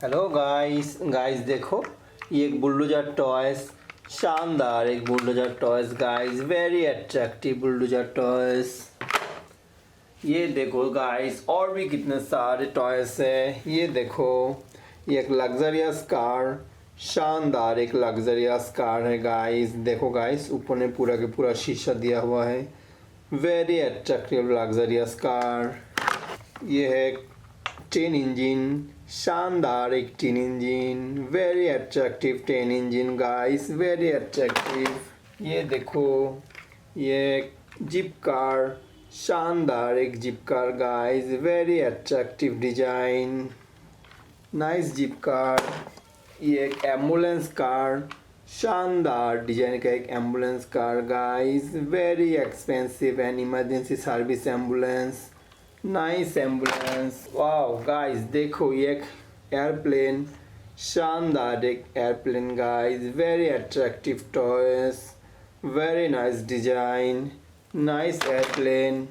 Hello guys guys देखो, ये एक बुलडोजर टॉयज, शानदार एक bulldozer toys guys, very attractive bulldozer toys. ये देखो गाइस, और भी कितने सारे टॉयज है। ये देखो, ये एक लग्जरियस कार, शानदार एक लग्जरियस कार है गाइस। देखो गाइस, ऊपर में पूरा के पूरा शीशा दिया हुआ है। Very attractive luxurious car. ये है 10 इंजन, शानदार एक 10 engine, very attractive 10 engine guys, very attractive. ये देखो, ये जिप कार, शानदार एक zip car guys, very attractive design, nice zip car. ये एक एम्बुलेंस कार, शानदार डिजाइन का एक ambulance car guys, very expensive and emergency service ambulance, nice ambulance. Wow guys देखो, ये एक एयरप्लेन, शानदार एक airplane guys, very attractive toys, very nice design, nice airplane.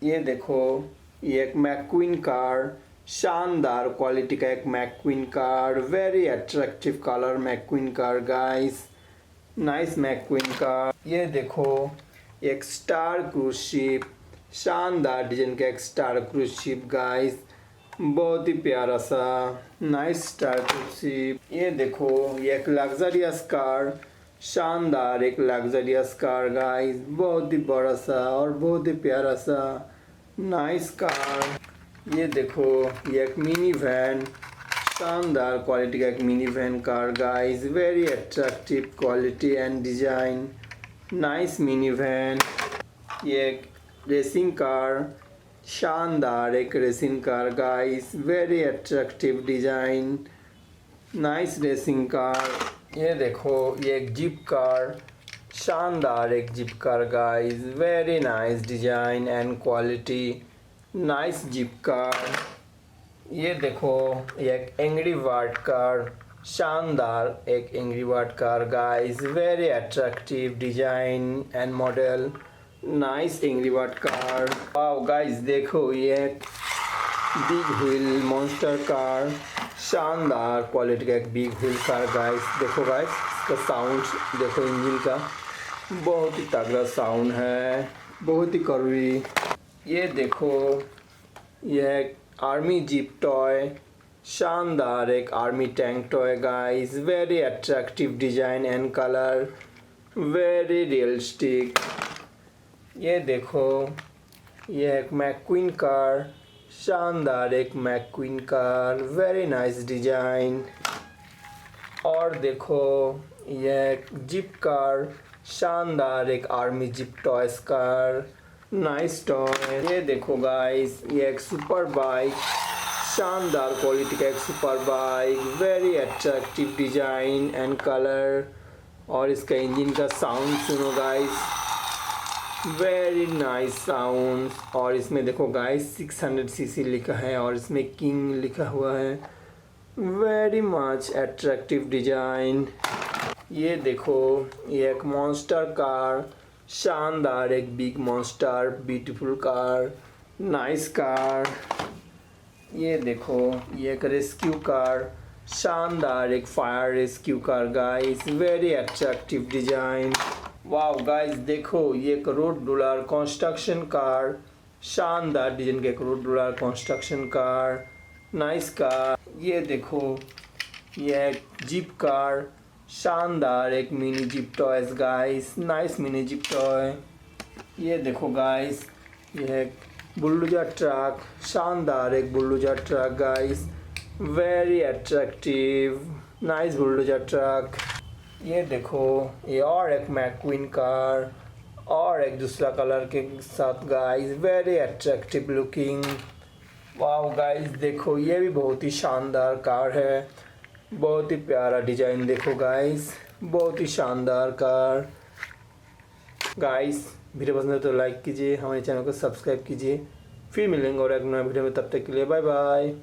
ये देखो, ये एक मैक्वीन कार, शानदार क्वालिटी का एक McQueen car, very attractive colour McQueen car guys, nice McQueen car. ये देखो, एक स्टार क्रूज शिप, शानदार डिजाइन का एक स्टार क्रूज शिप गाइस, बहुत ही प्यारा सा नाइस स्टार क्रूज शिप। ये देखो, ये एक लग्जरियस कार, शानदार एक लग्जरियस कार गाइस, बहुत ही बड़ा सा और बहुत ही प्यारा सा नाइस कार। ये देखो, ये एक मिनी वैन, शानदार क्वालिटी का एक mini van car guys, very attractive quality and design, nice mini van. ये एक रेसिंग कार, शानदार एक racing car guys, very attractive design, nice racing car. ये देखो, ये एक जीप कार, शानदार एक jeep car guys, very nice design and quality, nice jeep car. ये देखो, ये एक एंग्री बर्ड कार, शानदार एक Angry Bird car guys, very attractive design and model, nice angry Bird car. Wow guys देखो, ये बिग व्हील मॉन्स्टर कार, शानदार quality का एक बिग व्हील कार गाइस। देखो गाइस, इसका साउंड देखो, इंजन का बहुत ही तगड़ा साउंड है, बहुत ही कड़वी। ये देखो, यह आर्मी जीप टॉय, शानदार एक army tank toy guys, very attractive design and colour, very realistic. ये देखो, ये एक मैक्वीन कार, शानदार एक McQueen car, very nice design. और देखो, ये एक जीप कार, शानदार एक army jeep toys car, nice toy. ये देखो गाइस, ये एक सुपर बाइक, शानदार क्वालिटी का एक super bike, very attractive design and colour. और इसका इंजन का साउंड सुनो गाइस, वेरी नाइस साउंड। और इसमें देखो गाइस, 600 सीसी लिखा है और इसमें किंग लिखा हुआ है, वेरी मच अट्रैक्टिव डिजाइन। ये देखो, ये एक मॉन्स्टर कार, शानदार एक big monster, beautiful car, nice car. ये देखो, ये एक रेस्क्यू कार, शानदार एक fire rescue car guys, very attractive design. Wow guys देखो, ये एक रोड रोलर कंस्ट्रक्शन कार, शानदार डिजाइन का एक road roller construction car, nice car. ये देखो, ये एक जीप कार, शानदार एक mini jeep toys guys, nice mini jeep toy. ये देखो गाइस, ये एक बुलडोजर ट्रक, शानदार एक bulldozer truck guys, very attractive, nice bulldozer truck. ये देखो, ये और एक मैक्वीन कार और एक दूसरा कलर के साथ guys, very attractive looking. Wow guys देखो, ये भी बहुत ही शानदार कार है, बहुत ही प्यारा डिजाइन। देखो गाइस, बहुत ही शानदार कार। गाइस वीडियो पसंद है तो लाइक कीजिए, हमारे चैनल को सब्सक्राइब कीजिए। फिर मिलेंगे और एक नया वीडियो में, तब तक के लिए बाय बाय।